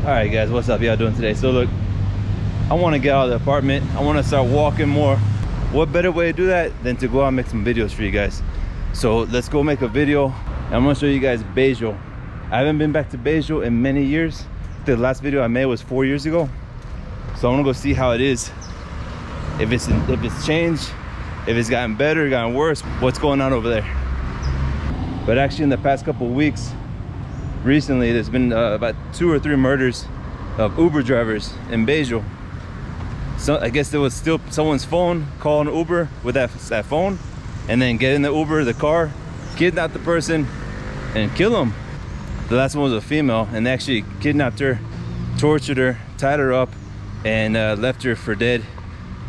All right guys, what's up? Y'all doing today? So look, I want to get out of the apartment. I want to start walking more. What better way to do that than to go out and make some videos for you guys? So let's go make a video. I'm gonna show you guys Bello. I haven't been back to Bello in many years. The last video I made was 4 years ago. So I'm gonna go see how it is. If it's changed, if it's gotten better, gotten worse, what's going on over there. But actually in the past couple of weeks, recently there's been about 2 or 3 murders of Uber drivers in Bello. So I guess there was still someone's phone, call an Uber with that phone, and then get in the Uber, the car, kidnap the person and kill them. The last one was a female, and they actually kidnapped her, tortured her, tied her up, and left her for dead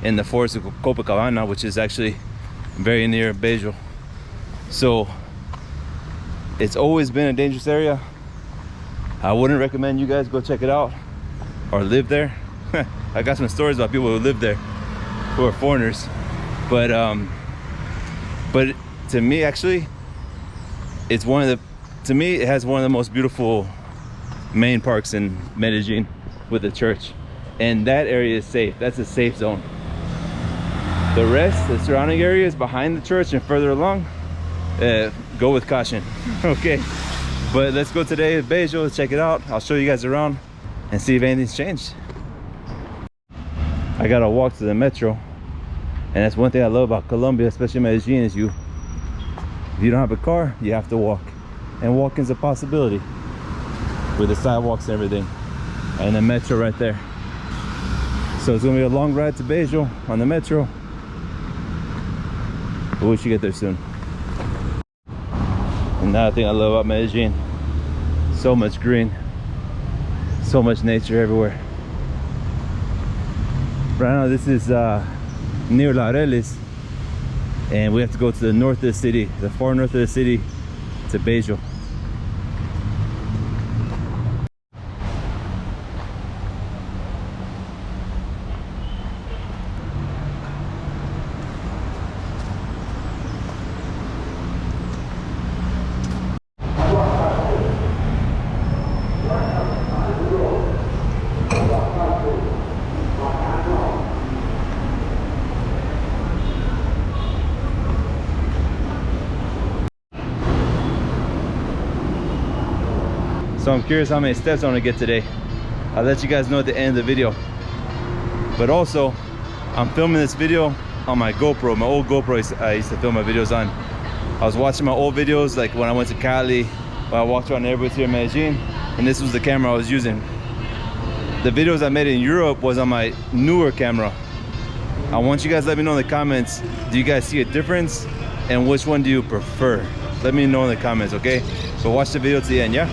in the forest of Copacabana, which is actually very near Bello. So it's always been a dangerous area. I wouldn't recommend you guys go check it out or live there. I got some stories about people who live there who are foreigners, but to me, actually, it's one of the, to me, it has one of the most beautiful main parks in Medellin with a church, and that area is safe. That's a safe zone. The rest, the surrounding areas behind the church and further along, go with caution. Okay, but let's go today to Bello, let's check it out. I'll show you guys around and see if anything's changed. I gotta walk to the metro, and that's one thing I love about Colombia, especially Medellin, is if you don't have a car, you have to walk, and walking's a possibility with the sidewalks and everything, and the metro right there. So it's gonna be a long ride to Bello on the metro, but we should get there soon. Another thing I love about Medellin, so much green, so much nature everywhere. Right now this is near Laureles, and we have to go to the north of the city, the far north of the city, to Bello. So I'm curious how many steps I'm gonna get today. I'll let you guys know at the end of the video. But also, I'm filming this video on my GoPro, my old GoPro I used to film my videos on. I was watching my old videos, like when I went to Cali, when I walked around neighborhoods here in Medellin, and this was the camera I was using. The videos I made in Europe was on my newer camera. I want you guys to let me know in the comments, do you guys see a difference? And which one do you prefer? Let me know in the comments, okay? So watch the video to the end, yeah?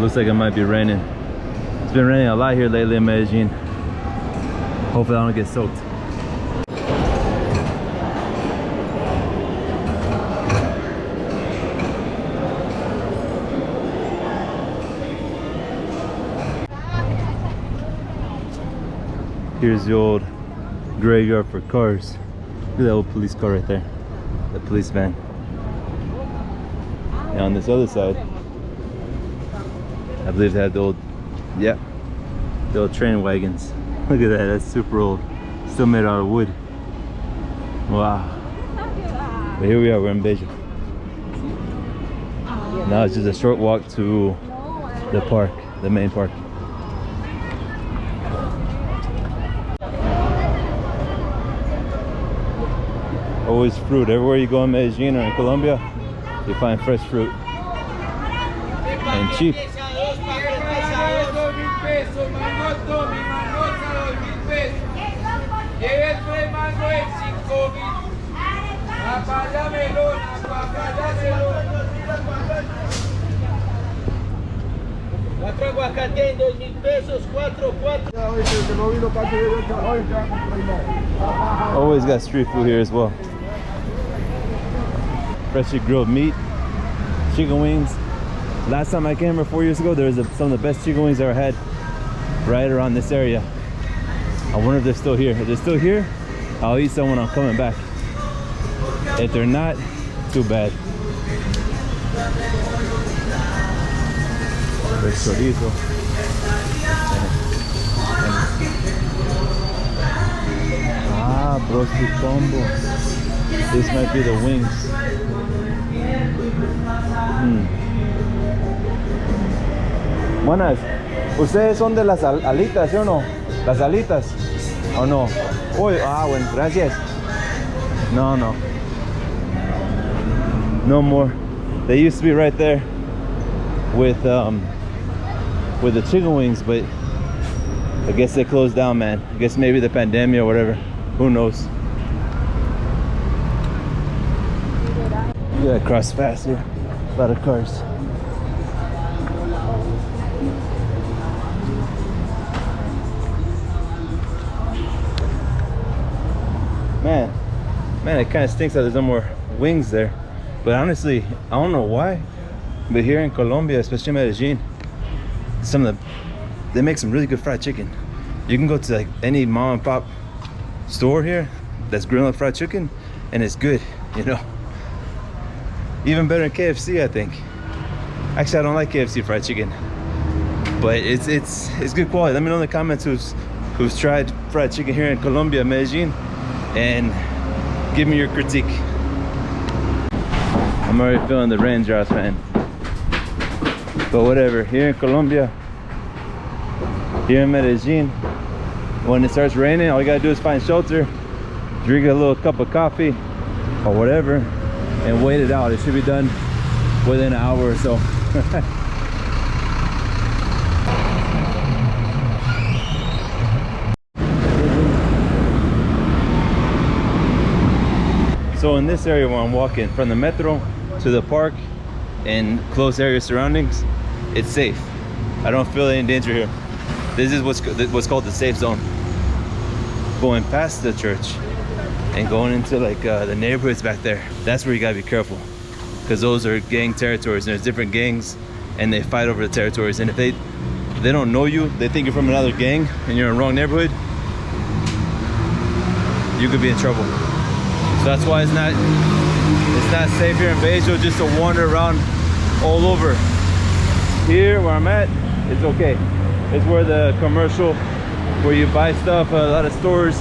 looks like it might be raining. It's been raining a lot here lately in Medellin. Hopefully I don't get soaked. Here's the old graveyard for cars. Look at that old police car right there. The police van. And on this other side, I believe they had the old, yeah, the old train wagons. Look at that, that's super old. Still made out of wood. Wow. But here we are, we're in Bello. Now it's just a short walk to the park, the main park. Always fruit. Everywhere you go in Medellin or in Colombia, you find fresh fruit. And cheap. Always got street food here as well. Freshly grilled meat, chicken wings. Last time I came here 4 years ago, there was some of the best chicken wings I ever had right around this area. I wonder if they're still here. If they're still here, I'll eat some when I'm coming back. If they're not, too bad. There's chorizo. Ah, broski combo. This might be the wings. Buenas, ¿ustedes son de las alitas, sí o no? ¿Las alitas? ¿O no? Uy, ah, bueno, gracias. No, no. No more. They used to be right there with the chicken wings, but I guess they closed down, man. I guess maybe the pandemic or whatever. Who knows? You gotta cross fast here. A lot of cars. Man, it kind of stinks that there's no more wings there. But honestly, I don't know why. But here in Colombia, especially Medellin, they make some really good fried chicken. You can go to like any mom and pop store here that's grilling fried chicken, and it's good, you know. Even better than KFC, I think. Actually, I don't like KFC fried chicken, but it's good quality. Let me know in the comments who's tried fried chicken here in Colombia, Medellin, and give me your critique. I'm already feeling the raindrops, man. But whatever, here in Colombia, here in Medellin, when it starts raining, all you gotta do is find shelter, drink a little cup of coffee or whatever, and wait it out. It should be done within an hour or so. So in this area where I'm walking, from the metro to the park and close area surroundings, it's safe. I don't feel any danger here. This is what's called the safe zone. Going past the church and going into like the neighborhoods back there, that's where you gotta be careful, because those are gang territories, and there's different gangs and they fight over the territories. And if they don't know you, they think you're from another gang and you're in the wrong neighborhood, you could be in trouble. So that's why it's not safe here in Bello just to wander around all over. Here where I'm at, it's okay. It's where the commercial, where you buy stuff, a lot of stores,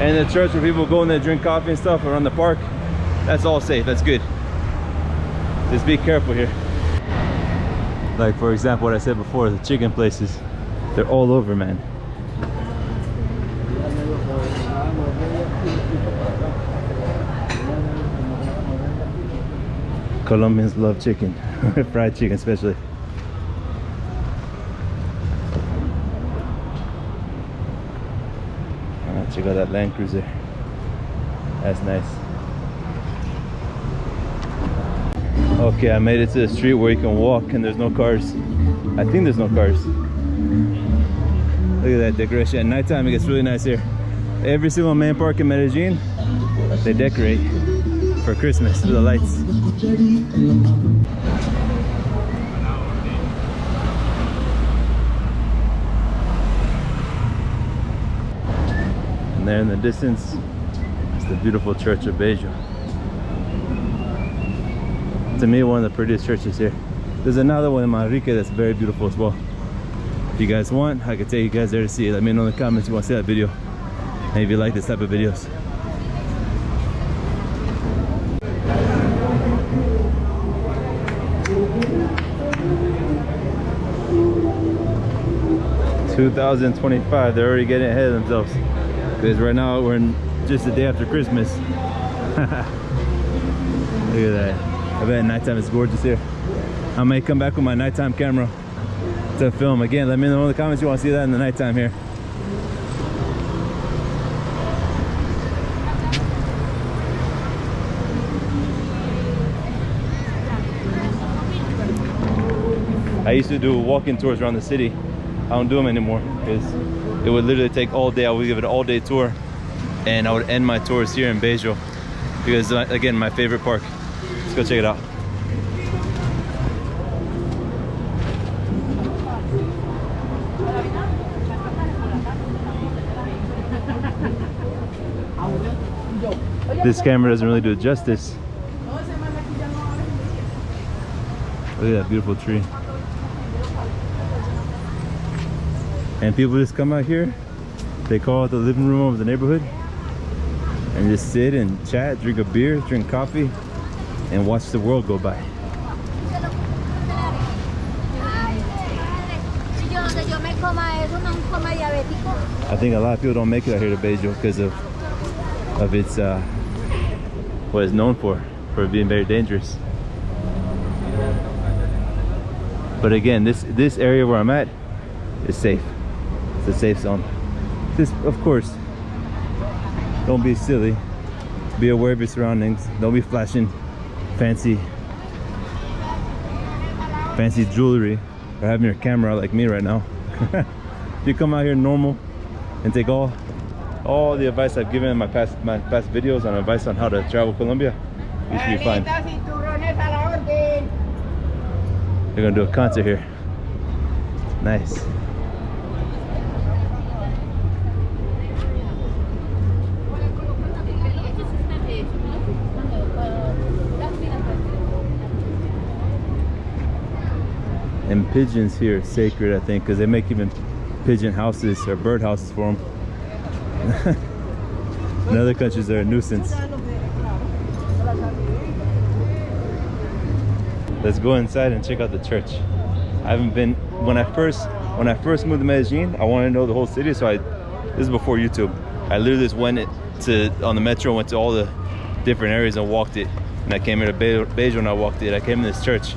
and the church where people go and they drink coffee and stuff around the park. That's all safe, that's good. Just be careful here. Like for example, what I said before, the chicken places, they're all over, man. Colombians love chicken, fried chicken especially. Check out that Land Cruiser. That's nice. Okay, I made it to the street where you can walk and there's no cars. I think there's no cars. Look at that decoration. At nighttime, it gets really nice here. Every single main park in Medellin, they decorate for Christmas with the lights. And there in the distance is the beautiful church of Bello. To me, one of the prettiest churches here. There's another one in Manrique that's very beautiful as well. If you guys want, I could take you guys there to see it. Let me know in the comments if you want to see that video. And if you like this type of videos. $2025, they're already getting ahead of themselves. Because right now we're in just the day after Christmas. Look at that. I bet at nighttime it's gorgeous here. I may come back with my nighttime camera to film again. Let me know in the comments if you want to see that in the nighttime here. I used to do walking tours around the city. I don't do them anymore because it would literally take all day. I would give it an all-day tour, and I would end my tours here in Bello because, again, my favorite park. Let's go check it out. This camera doesn't really do it justice. Look at that beautiful tree. And people just come out here, they call it the living room of the neighborhood, and just sit and chat, drink a beer, drink coffee, and watch the world go by. I think a lot of people don't make it out here to Bello because of its what it's known for being very dangerous. But again, this area where I'm at is safe. It's a safe zone. Just, of course, don't be silly. Be aware of your surroundings. Don't be flashing fancy jewelry or having your camera out like me right now. If you come out here normal and take all the advice I've given in my past videos on advice on how to travel Colombia, you should be fine. They're gonna do a concert here. Nice. And pigeons here are sacred, I think, because they make even pigeon houses or bird houses for them. In other countries, they're a nuisance. Let's go inside and check out the church. I haven't been, when I first moved to Medellin, I wanted to know the whole city, so this is before YouTube. I literally just went on the metro, went to all the different areas and walked it. And I came here to Bello and I walked it. I came in this church.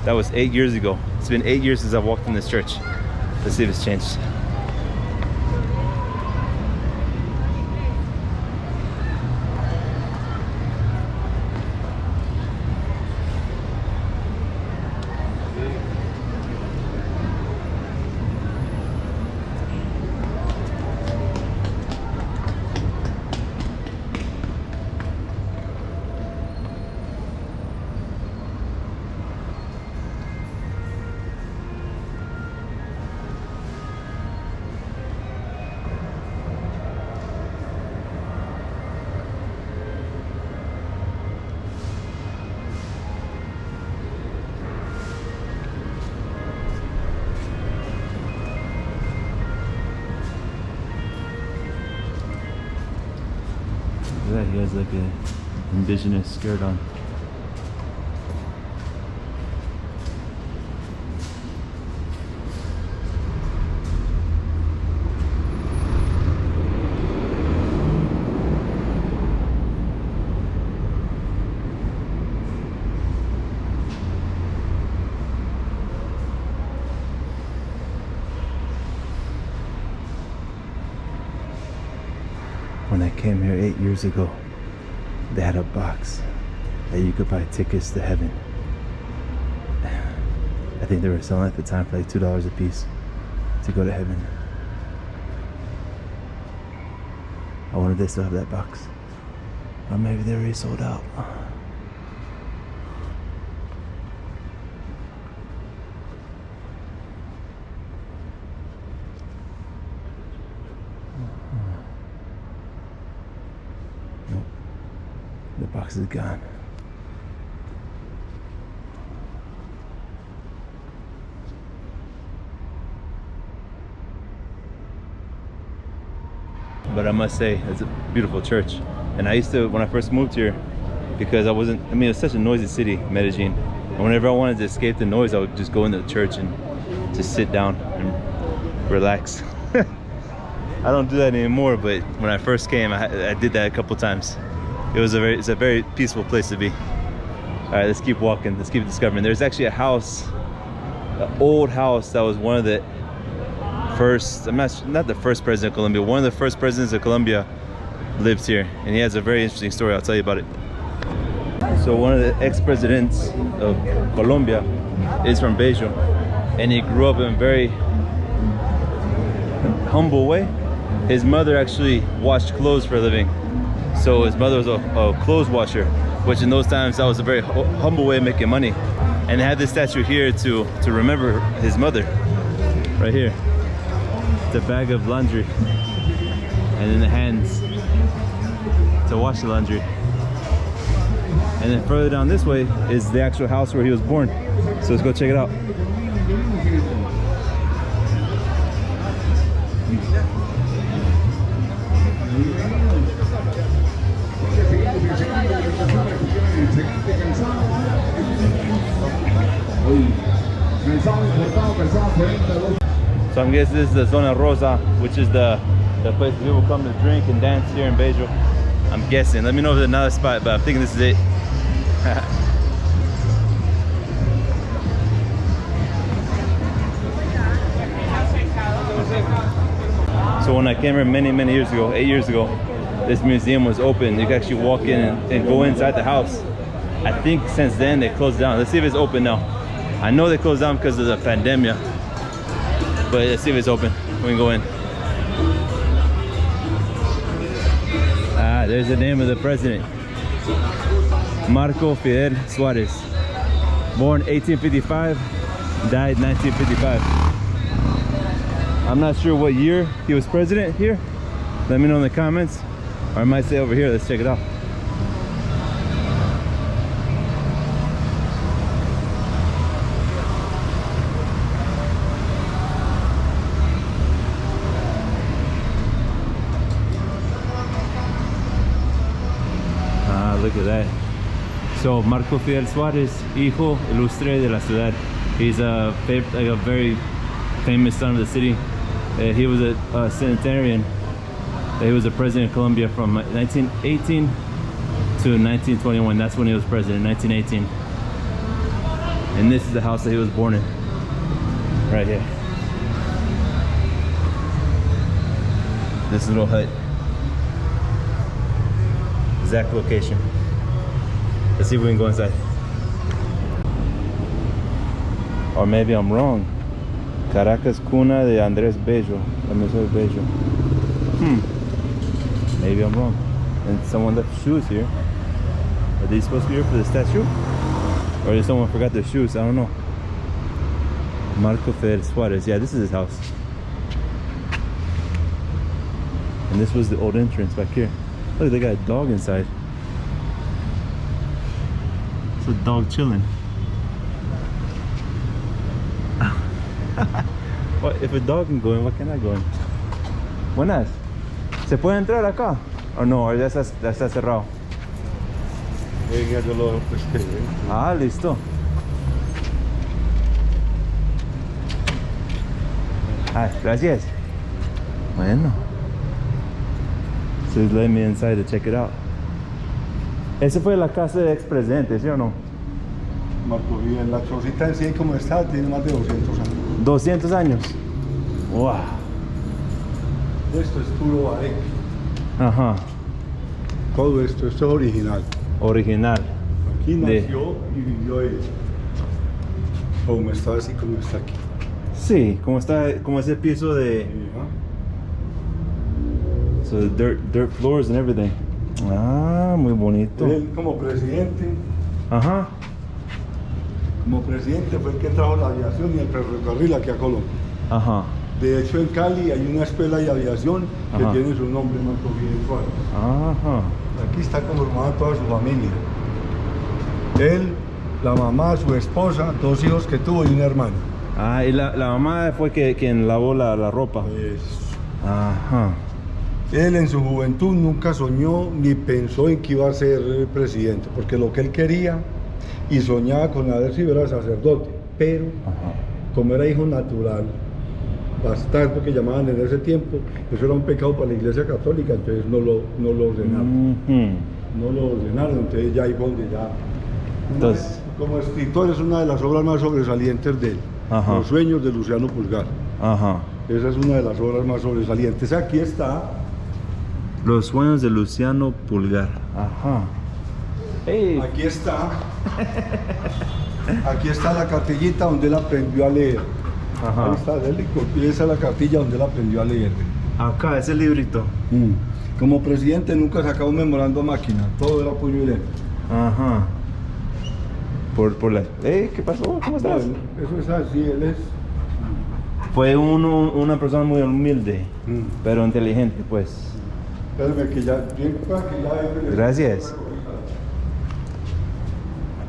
That was 8 years ago. It's been 8 years since I've walked in this church. Let's see if it's changed. He has like an indigenous skirt on. When I came here 8 years ago, they had a box that you could buy tickets to heaven. I think they were selling at the time for like $2 a piece to go to heaven. I wonder if they still have that box. Or maybe they already sold out. Nope. The box is gone. But I must say, it's a beautiful church. And I used to, when I first moved here, because I mean, it's such a noisy city, Medellin. And whenever I wanted to escape the noise, I would just go into the church and just sit down and relax. I don't do that anymore, but when I first came, I did that a couple times. It's a very peaceful place to be. All right, let's keep walking. Let's keep discovering. There's actually a house, an old house that was one of the first, I'm not the first president of Colombia, one of the first presidents of Colombia lives here, and he has a very interesting story. I'll tell you about it. So one of the ex-presidents of Colombia is from Bello, and he grew up in a very humble way. His mother actually washed clothes for a living, so his mother was a clothes washer, which in those times that was a very humble way of making money. And they had this statue here to remember his mother, right here. It's a bag of laundry, and then the hands to wash the laundry. And then further down this way is the actual house where he was born. So let's go check it out. So I'm guessing this is the Zona Rosa, which is the place people come to drink and dance here in Bello. I'm guessing. Let me know if there's another spot, but I'm thinking this is it. So when I came here many years ago, 8 years ago, this museum was open. You could actually walk in and go inside the house. I think since then they closed down. Let's see if it's open now. I know they closed down because of the pandemic, but let's see if it's open. We can go in. Ah, there's the name of the president. Marco Fidel Suarez. Born 1855, died 1955. I'm not sure what year he was president here. Let me know in the comments. Or I might say over here, let's check it out. Look at that. So Marco Fidel Suarez, hijo ilustre de la ciudad. He's a very famous son of the city. He was a centenarian. He was a president of Colombia from 1918 to 1921. That's when he was president, 1918. And this is the house that he was born in, right here. This little hut. Exact location. Let's see if we can go inside. Or maybe I'm wrong. Caracas, cuna de Andrés Bello. Bello. Maybe I'm wrong. And someone left shoes here. Are these supposed to be here for the statue? Or did someone forgot their shoes? I don't know. Marco Fidel Suarez. Yeah, this is his house. And this was the old entrance back here. Look, they got a dog inside. It's a dog chilling. Well, if a dog can go in, why can't I go in? Buenas. ¿Se puede entrar acá? ¿O no? ¿O ya está cerrado? Ah, listo. Ah, gracias. Bueno. So let me inside to check it out. Esa fue la casa del expresidente, ¿sí o no? Marco Fidel, la chocita en sí como está tiene más de 200 años. 200 años. Wow. Esto es puro baré. Ajá. Todo esto es original. Original. Aquí nació y vivió él. Como está así, como está aquí. Sí, como ese piso de... So the dirt floors and everything. Ah, muy bonito. Él como presidente, Ajá. como presidente fue el que trajo la aviación y el ferrocarril aquí a Colombia. Ajá. De hecho, en Cali hay una escuela de aviación que Ajá. tiene su nombre, Marco Fidel Suárez. Ajá. Aquí está conformada toda su familia. Él, la mamá, su esposa, 2 hijos que tuvo y un hermano. Ah, y la mamá fue quien lavó la ropa. Ajá. Él en su juventud nunca soñó ni pensó en que iba a ser presidente, porque lo que él quería y soñaba con haber sido era sacerdote, pero Ajá. como era hijo natural, bastardo que llamaban en ese tiempo, eso era un pecado para la Iglesia Católica, entonces no lo ordenaron. No lo ordenaron, entonces ya ahí fue donde ya... Entonces, como escritor es una de las obras más sobresalientes de él, Ajá. Los sueños de Luciano Pulgar. Ajá. Esa es una de las obras más sobresalientes. Aquí está. Los sueños de Luciano Pulgar. Ajá. Hey. Aquí está. Aquí está la cartillita donde él aprendió a leer. Ajá. Ahí está, y esa es la cartilla donde él aprendió a leer. Acá, ese librito. Como presidente nunca sacaba un memorando a máquina, todo era puño y letra. Ajá. Por la... ¿Qué pasó? ¿Cómo estás? Eso es así, él es. Fue una persona muy humilde, pero inteligente, pues. Espérame que ya... Gracias.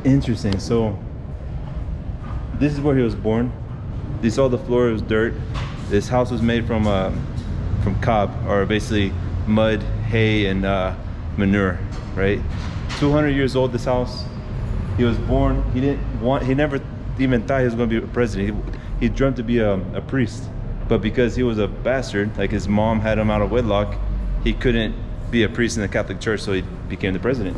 Interesting. So, this is where he was born. You saw the floor was dirt. This house was made from cob, or basically mud, hay, and manure, right? 200 years old, this house. He was born, he never even thought he was going to be a president. He dreamt to be a priest. But because he was a bastard, like his mom had him out of wedlock, he couldn't be a priest in the Catholic Church, so he became the president.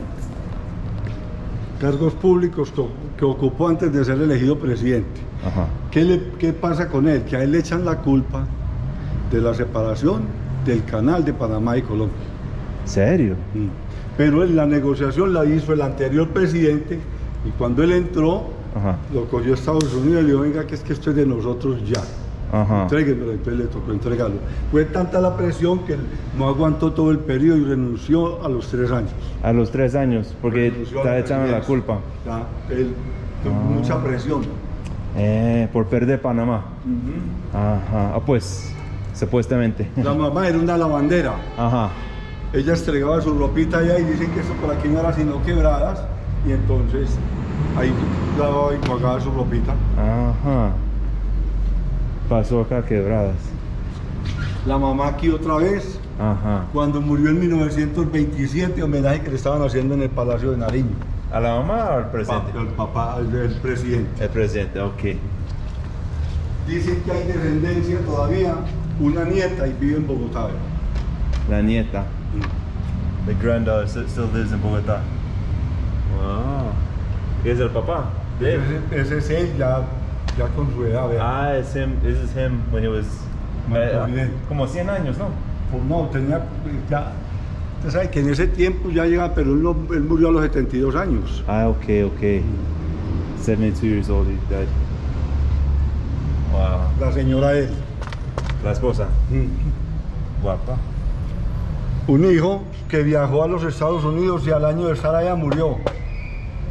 Cargos públicos que ocupó antes de ser elegido presidente. Ajá. ¿Qué pasa con él? Que a él le echan la culpa de la separación del canal de Panamá y Colombia. ¿Serio? Pero la negociación la hizo el anterior presidente y cuando él entró, Ajá. lo cogió a Estados Unidos y le dijo, venga, que es que esto es de nosotros ya. Ajá. Entréguenmelo, entonces le tocó entregarlo. Fue tanta la presión que él no aguantó todo el periodo y renunció a los 3 años. A los 3 años, porque está echando la culpa. Ya, él tuvo mucha presión. Por perder Panamá. Ajá. Ah, pues, supuestamente. La mamá era una lavandera. Ajá. Ella estregaba su ropita allá y dicen que esto por aquí no era sino quebradas. Y entonces ahí lavaba y pagaba su ropita. Ajá. Pasó acá quebradas. La mamá aquí otra vez. Ajá. Cuando murió en 1927, homenaje que le estaban haciendo en el Palacio de Nariño. ¿A la mamá o al presidente? El papá, el presidente. El presidente, ok. Dicen que hay descendencia todavía, una nieta y vive en Bogotá. La nieta. The granddaughter still lives in Bogotá. Wow. ¿Y es el papá? De él. Ese es él ya con su edad. ¿Vea? Ah, es him. This is him when he was como 100 años, ¿no? Pues no, tenía ya. Usted sabe que en ese tiempo ya llega, pero él murió a los 72 años. Ah, ok. 72 years old, he died. Wow. La señora él. La esposa. Guapa. Un hijo que viajó a los Estados Unidos y al año de estar allá murió.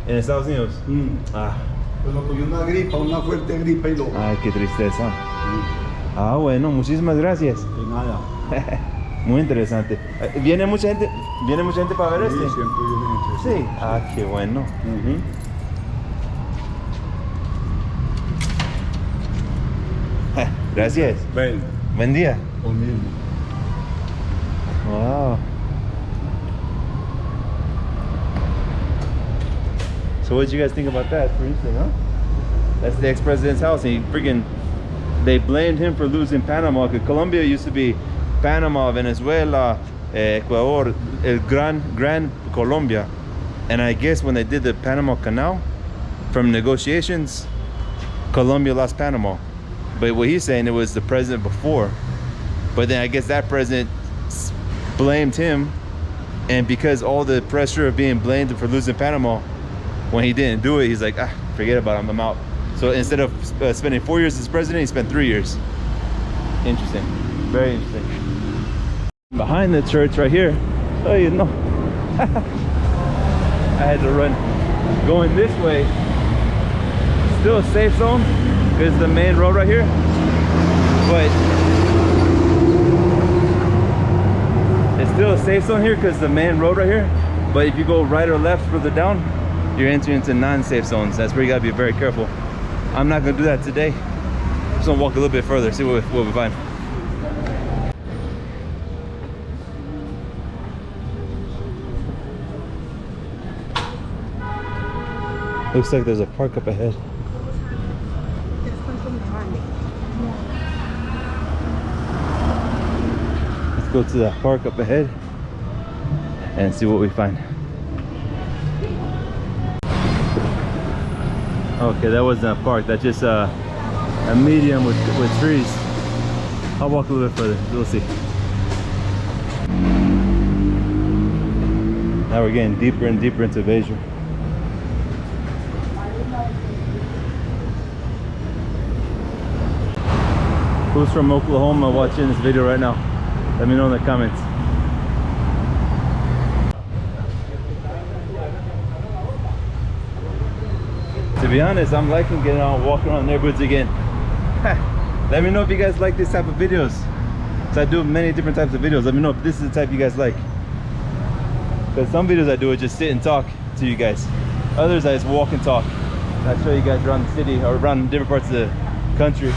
¿En Estados Unidos? Ah. Pues lo cogió una fuerte gripa y lo... Ay, qué tristeza. Ah, bueno, muchísimas gracias. De nada. Muy interesante. ¿Viene mucha gente para ver Sí, este? siempre viene gente. Sí. Ah, qué bueno. Gracias. Ven, Buen día. lo mismo. Wow. So what did you guys think about that? Pretty interesting, huh? That's the ex-president's house, and they blamed him for losing Panama, because Colombia used to be Panama, Venezuela, Ecuador, el Gran Colombia. And I guess when they did the Panama Canal, from negotiations, Colombia lost Panama. But what he's saying, it was the president before. But then I guess that president blamed him, and because all the pressure of being blamed for losing Panama, when he didn't do it, he's like, forget about it, I'm out. So instead of spending 4 years as president, he spent 3 years. Interesting, very interesting. Behind the church right here, oh, you know, I had to run. Going this way, still a safe zone because the main road right here, but it's still a safe zone here because the main road right here. But if you go right or left further down, you're entering into non-safe zones. That's where you gotta be very careful. I'm not gonna do that today. I'm just gonna walk a little bit further, see what we find. Looks like there's a park up ahead. Let's go to that park up ahead and see what we find. Okay, that wasn't a park. That's just a medium with trees. I'll walk a little bit further. We'll see. Now we're getting deeper and deeper into Bello. Who's from Oklahoma watching this video right now? Let me know in the comments. To be honest, I'm liking getting out, walking around neighborhoods again. Let me know if you guys like this type of videos. So I do many different types of videos. Let me know if this is the type you guys like. Because some videos I do is just sit and talk to you guys. Others I just walk and talk. I show you guys around the city or around different parts of the country.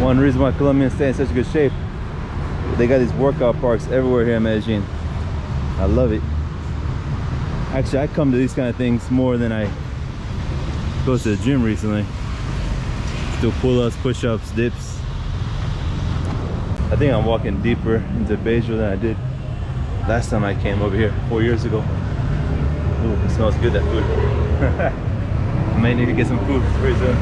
One reason why Colombians stay in such good shape, they got these workout parks everywhere here in Medellin. I love it. Actually, I come to these kind of things more than I go to the gym recently. Do pull-ups, push-ups, dips. I think I'm walking deeper into Bello than I did last time I came over here 4 years ago. Ooh, it smells good, that food. I might need to get some food very soon.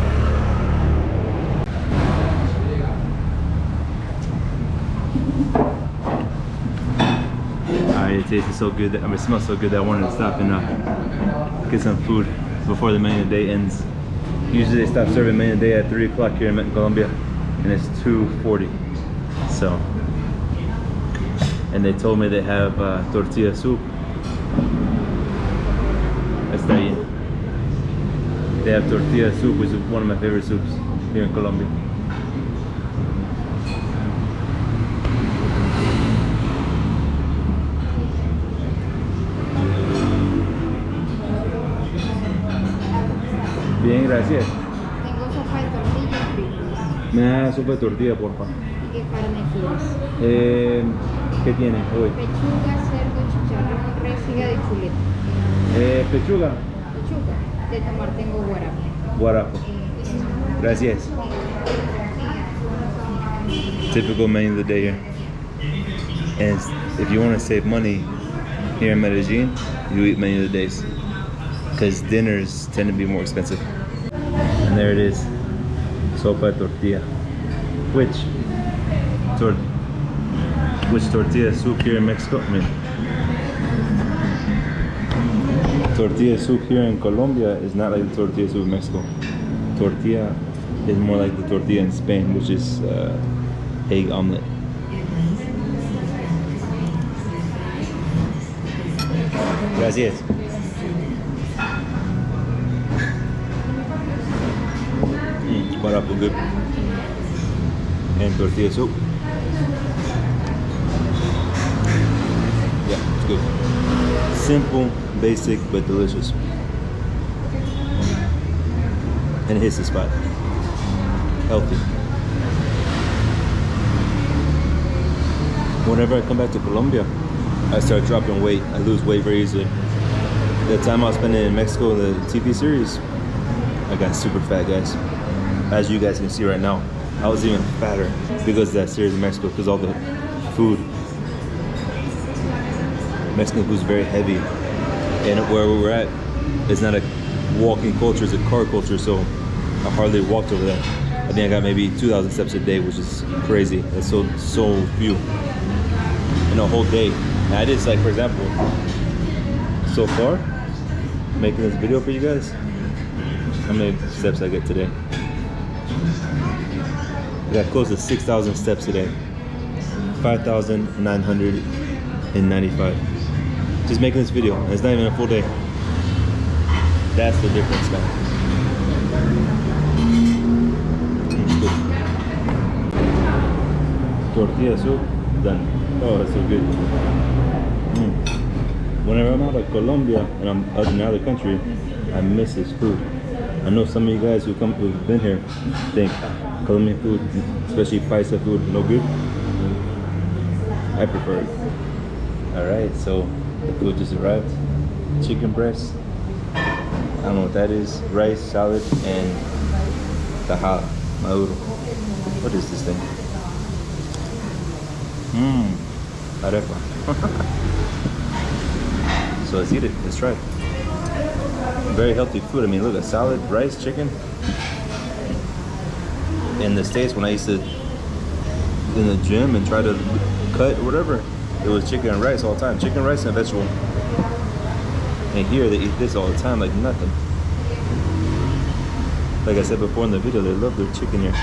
It tasted so good, it smells so good that I wanted to stop and get some food before the Medellin day ends. Usually they stop serving Medellin day at 3 o'clock here in Medellin Colombia, and it's 2:40. So, and they told me they have tortilla soup. Está bien. They have tortilla soup, which is one of my favorite soups here in Colombia. Bien, gracias. Tengo sopa de tortilla y fritos. Me da sopa de tortilla, porfa. ¿Y qué carne quieres? ¿Qué tiene hoy? Pechuga, cerdo, chicharrón, res, hígado y chuleta. Pechuga. Pechuga. De tomar tengo guarapo. Guarapo. Gracias. Typical menu of the day here. And if you want to save money here in Medellin, you eat menu of the days. Because dinners tend to be more expensive. And there it is, sopa de tortilla. Which tortilla soup here in Mexico? I mean, tortilla soup here in Colombia is not like the tortilla soup in Mexico. Tortilla is more like the tortilla in Spain, which is egg omelet. Gracias. Guarapo good. And tortilla soup. Yeah, it's good. Simple, basic, but delicious. And it hits the spot. Healthy. Whenever I come back to Colombia, I start dropping weight. I lose weight very easily. The time I was spending in Mexico in the TV series, I got super fat, guys. As you guys can see right now, I was even fatter because of that series in Mexico, because all the food. Mexican food is very heavy, and where we were at, it's not a walking culture, it's a car culture, so I hardly walked over that. I think I got maybe 2,000 steps a day, which is crazy. That's so few. in a whole day. And I did, like, for example, so far, making this video for you guys, how many steps I get today? I got close to 6,000 steps today. 5,995. Just making this video. It's not even a full day. That's the difference, man. It's good. Tortilla soup, done. Oh, that's so good. Whenever I'm out of Colombia and I'm out in another country, I miss this food. I know some of you guys who've been here think Colombian food, especially paisa food, no good. I prefer it. All right, so the food just arrived. Chicken breast. I don't know what that is. Rice, salad, and tajada, maduro. What is this thing? Arepa. So let's eat it. Let's try it. Very healthy food. I mean, look, a salad, rice, chicken. In the States, when I used to in the gym and try to cut or whatever, it was chicken and rice all the time. Chicken, rice, and a vegetable. And here they eat this all the time like nothing. Like I said before in the video, they love their chicken here.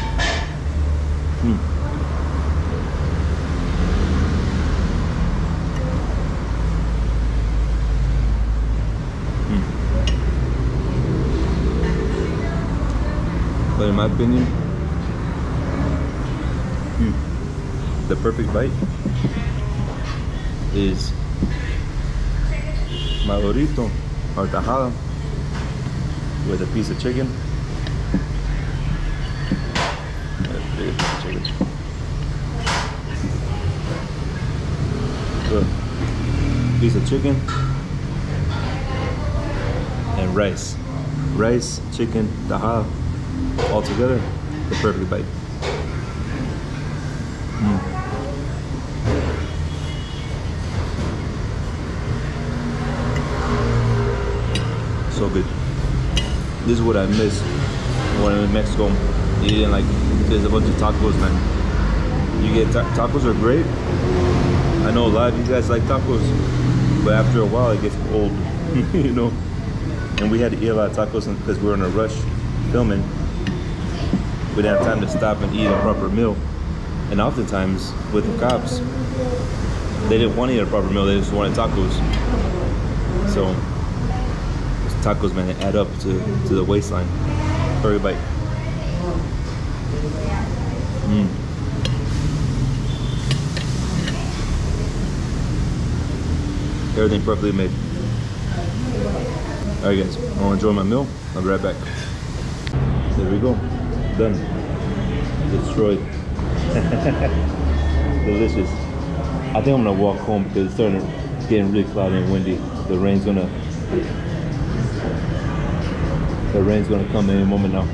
But in my opinion, the perfect bite is madurito or tajada with a piece of chicken. Piece of chicken and rice. Rice, chicken, tajada, all together, the perfect bite. So good. This is what I miss when I'm in Mexico, eating like there's a bunch of tacos, man. You get tacos are great. I know a lot of you guys like tacos, but after a while it gets old, you know. And we had to eat a lot of tacos because we were in a rush filming. We didn't have time to stop and eat a proper meal. And oftentimes with the cops, they didn't want to eat a proper meal, they just wanted tacos. So tacos, man, they add up to the waistline. Perfect bite. Everything perfectly made. Alright guys, I'm gonna enjoy my meal. I'll be right back. There we go. Done. Destroyed. Delicious. I think I'm gonna walk home because it's getting really cloudy and windy. The rain's gonna come any moment now.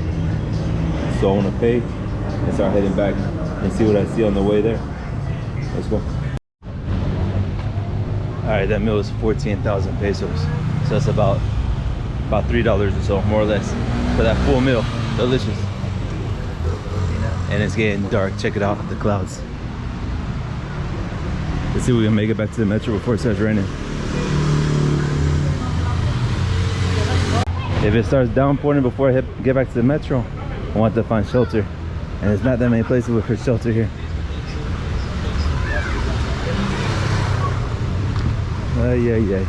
So I wanna pay and start heading back and see what I see on the way there. Let's go. Alright, that meal was 14,000 pesos. So that's about $3 or so, more or less, for that full meal. Delicious. And it's getting dark. Check it out, the clouds. Let's see if we can make it back to the metro before it starts raining. If it starts downpouring before I get back to the metro, I want to find shelter. And there's not that many places for shelter here. Ay, ay, ay.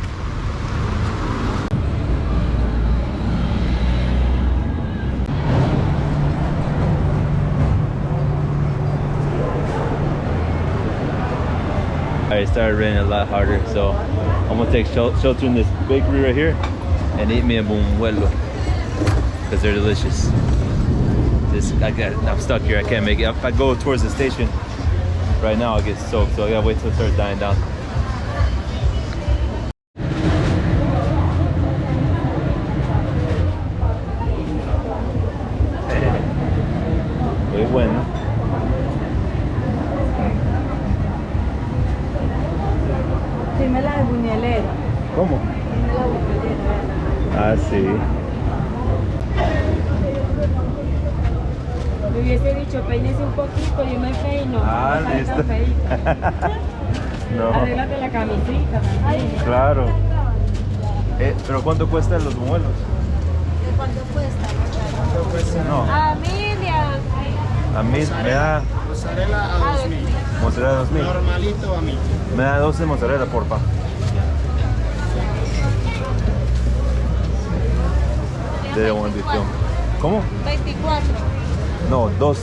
Alright, it started raining a lot harder, so I'm gonna take shelter in this bakery right here and eat me a buñuelo because they're delicious. I'm stuck here. I can't make it. If I go towards the station right now, I'll get soaked, so I gotta wait till it starts dying down. Muy bueno. Dime la de buñuelera. ¿Cómo? Dime la buñuelera. Ah, sí. Me hubiese dicho, peínese un poquito, yo me peino. Ah, no listo. No. Arréglate la camisita también. Claro. ¿Pero cuánto cuestan los buñuelos? ¿Cuánto cuesta? No. A 1.000 y a 2.000. A mí me da Mozzarella a 2000. mozzarella 2000. Normalito a 1000. Me da 12 mozzarella, porfa. De bendición. ¿Cómo? 24. No, dos.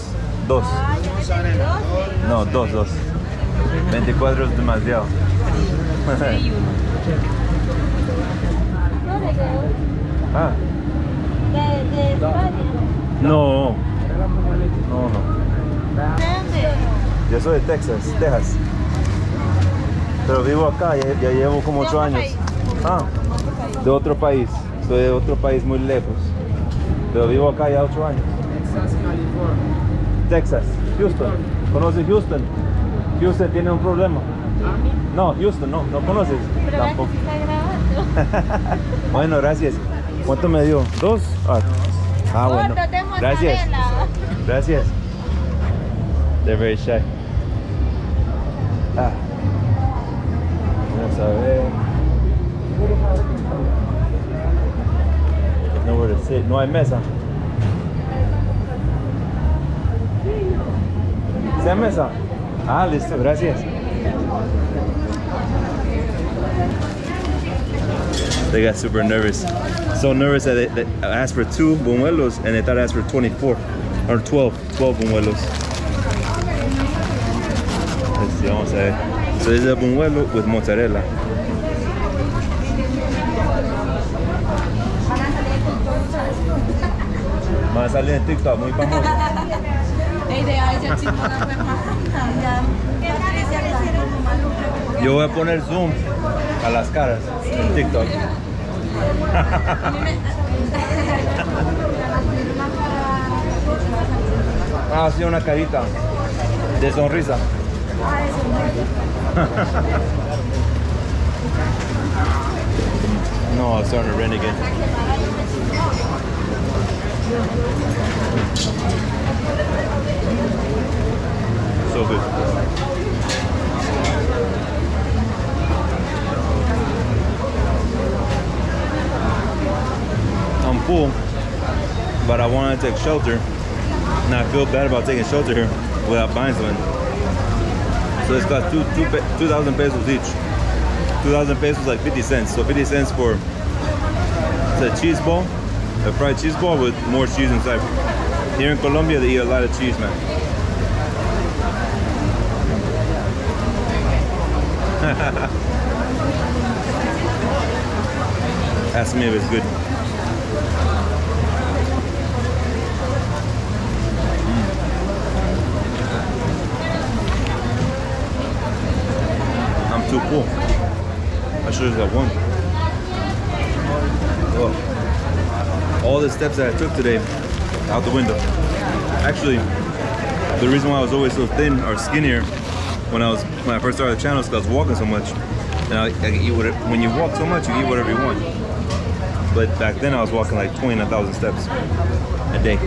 Mozzarella. No, dos. 24 es demasiado. Ah, De España. no. ¿Dónde? Yo soy de Texas. Pero vivo acá, ya llevo como 8 años. Ah, de otro país. Soy de otro país muy lejos. Pero vivo acá ya 8 años. Texas, Houston. ¿Conoces Houston? Houston tiene un problema. No, Houston, no conoces. Pero vean que Tampoco. sí está grabando. Bueno, gracias. ¿Cuánto me dio? ¿2? Ah, bueno. Gordo de Gracias. mozzarella. Gracias. They're very shy. Vamos a ver. Nowhere to sit. No hay mesa. ¿Sí hay mesa? Ah, listo, gracias. They got super nervous. So nervous that they asked for 2 buñuelos and they thought I asked for 24 or 12 buñuelos. Let's see, vamos a ver. So this is a buñuelo with mozzarella. Va a salir en TikTok, muy famoso. Yo voy a poner zoom a las caras en TikTok. Ah, sí, una carita de sonrisa. No, it's starting to rain again. So good. I'm full, but I want to take shelter, and I feel bad about taking shelter here without buying something. So it's got 2,000 pesos each. 2,000 pesos like 50 cents. So 50 cents for a cheese ball, a fried cheese ball with more cheese inside. Here in Colombia, they eat a lot of cheese, man. Ask me if it's good. I'm too full. I should have got one. Oh. All the steps that I took today, out the window. Actually, the reason why I was always so thin or skinnier when I first started the channel is because I was walking so much. And I eat whatever, when you walk so much, you eat whatever you want. But back then I was walking like 29,000 steps a day.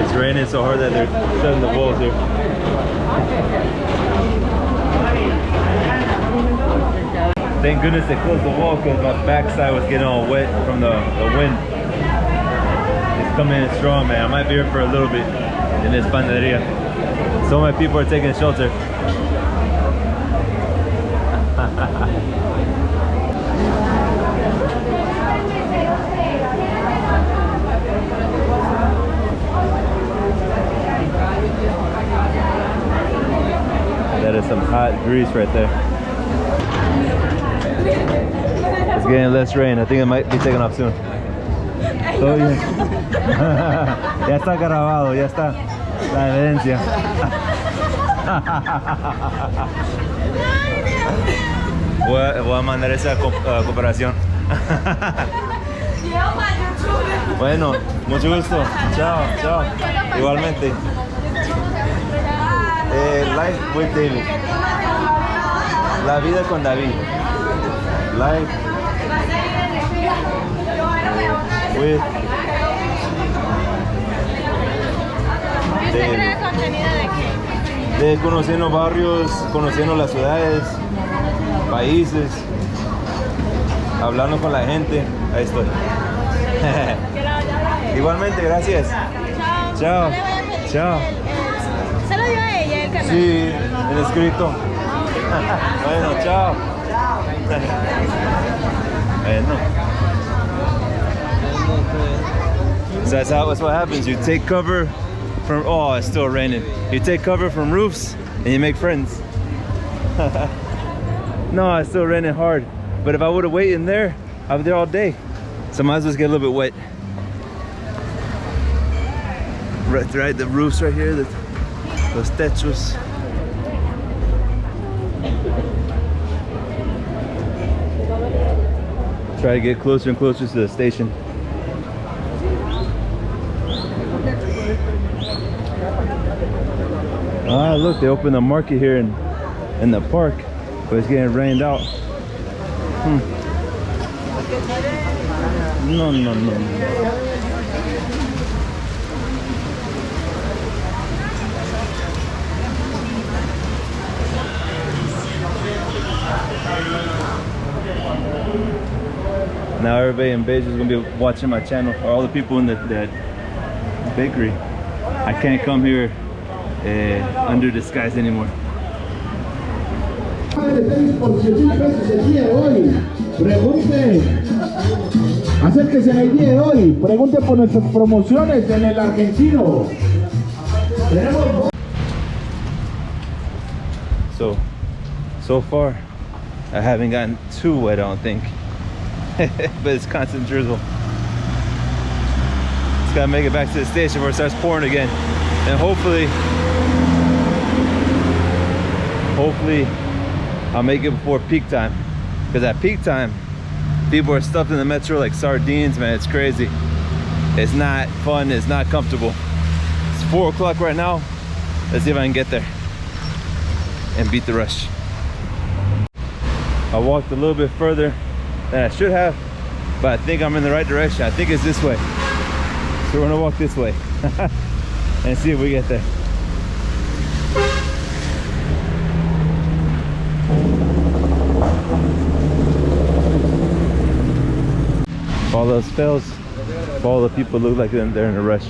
It's raining so hard that they're shutting the walls here. Thank goodness they closed the wall because my backside was getting all wet from the wind. It's coming in strong, man. I might be here for a little bit in this panaderia. So many people are taking shelter. That is some hot grease right there. It's getting less rain. I think it might be taking off soon. Oh, yeah. Ya está grabado, ya está la evidencia. Voy a mandar esa cooperación. Bueno, mucho gusto. Chao, chao. Igualmente. Life with David. La vida con David. Life with de conociendo barrios, conociendo las ciudades, países, hablando con la gente. Ahí estoy. Igualmente, gracias. Chao. Chao. ¿Se lo dio a ella el canal? Sí, el escrito. Bueno, chao. Bueno. So that's what happens. You take cover from, oh, it's still raining. You take cover from roofs and you make friends. No, it's still raining hard. But if I would have waited in there, I'd be there all day. So might as well get a little bit wet. Right, the roofs right here, los techos. Try to get closer and closer to the station. Ah, look, they opened a market here in the park, but it's getting rained out. No. Now everybody in Beijing is gonna be watching my channel, or all the people in that bakery. I can't come here under disguise anymore. Acérquese en el día de hoy, pregunte por nuestras promociones en el argentino. So far, I haven't gotten too wet, I don't think. But it's constant drizzle. Just gotta make it back to the station where it starts pouring again. And hopefully I'll make it before peak time. Because at peak time, people are stuffed in the metro like sardines, man. It's crazy. It's not fun, it's not comfortable. It's 4 o'clock right now. Let's see if I can get there and beat the rush. I walked a little bit further than I should have, but I think I'm in the right direction. I think it's this way. So we're gonna walk this way and see if we get there. If all else fails, if all the people look like they're in a rush,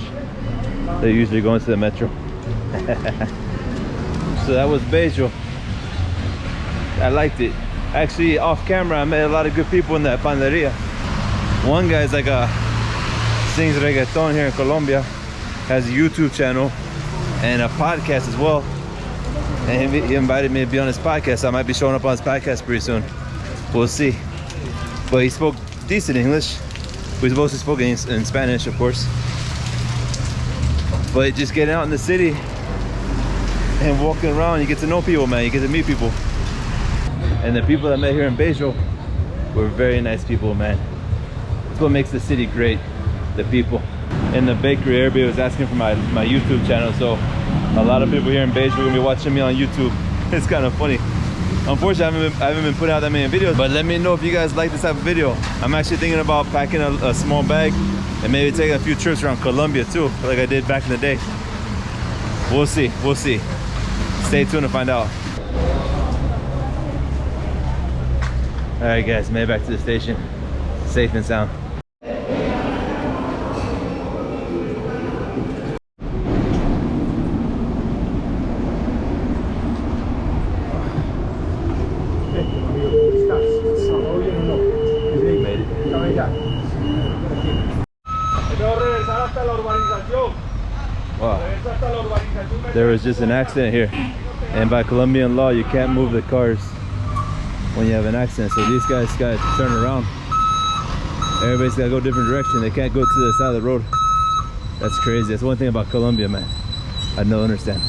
they're usually going to the metro. So that was Bello. I liked it. Actually, off camera, I met a lot of good people in that panaderia. One guy's like sings reggaeton here in Colombia, has a YouTube channel and a podcast as well. And he invited me to be on his podcast. I might be showing up on his podcast pretty soon. We'll see. But he spoke decent English. We mostly spoke in Spanish, of course. But just getting out in the city and walking around, you get to know people, man. You get to meet people. And the people that I met here in Bello were very nice people, man. That's what makes the city great, the people. In the bakery, everybody was asking for my YouTube channel, so a lot of people here in Bello are gonna be watching me on YouTube. It's kind of funny. Unfortunately, I haven't been putting out that many videos, but let me know if you guys like this type of video. I'm actually thinking about packing a small bag and maybe taking a few trips around Colombia too, like I did back in the day. We'll see, we'll see. Stay tuned to find out. All right, guys, made it back to the station, safe and sound. Wow. There was just an accident here, and by Colombian law, you can't move the cars when you have an accident. So these guys gotta turn around. Everybody's gotta go a different direction. They can't go to the side of the road. That's crazy. That's one thing about Colombia, man. I don't understand.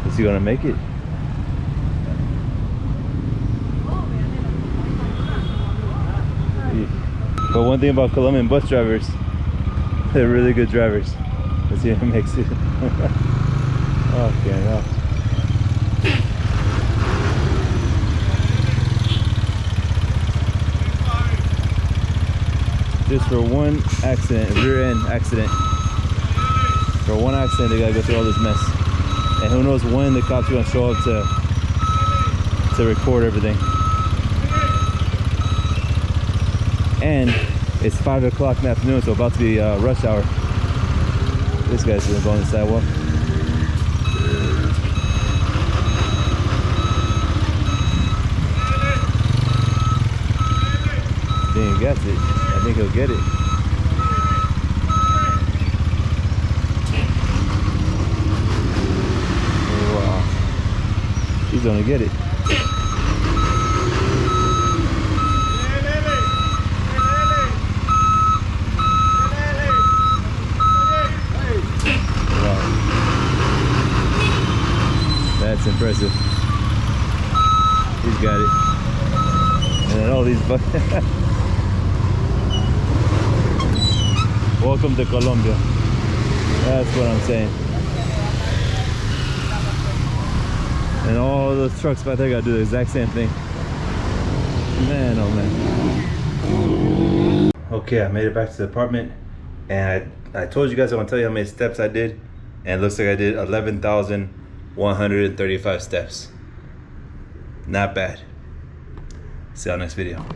Is he gonna make it? one thing about Colombian bus drivers, they're really good drivers. Let's see if it makes it. Okay, no. Just for one accident, rear end accident. For one accident, they gotta go through all this mess. And who knows when the cops are gonna show up to record everything. And it's 5 o'clock in the afternoon, so about to be rush hour. This guy's gonna go on the sidewalk. I think he gets it. I think he'll get it. Wow. He's gonna get it. That's impressive. He's got it. And then all these Welcome to Colombia. That's what I'm saying. And all those trucks back there gotta do the exact same thing. Man, oh man. Okay, I made it back to the apartment, and I told you guys I want to tell you how many steps I did, and it looks like I did 11,135 steps. Not bad. See y'all next video.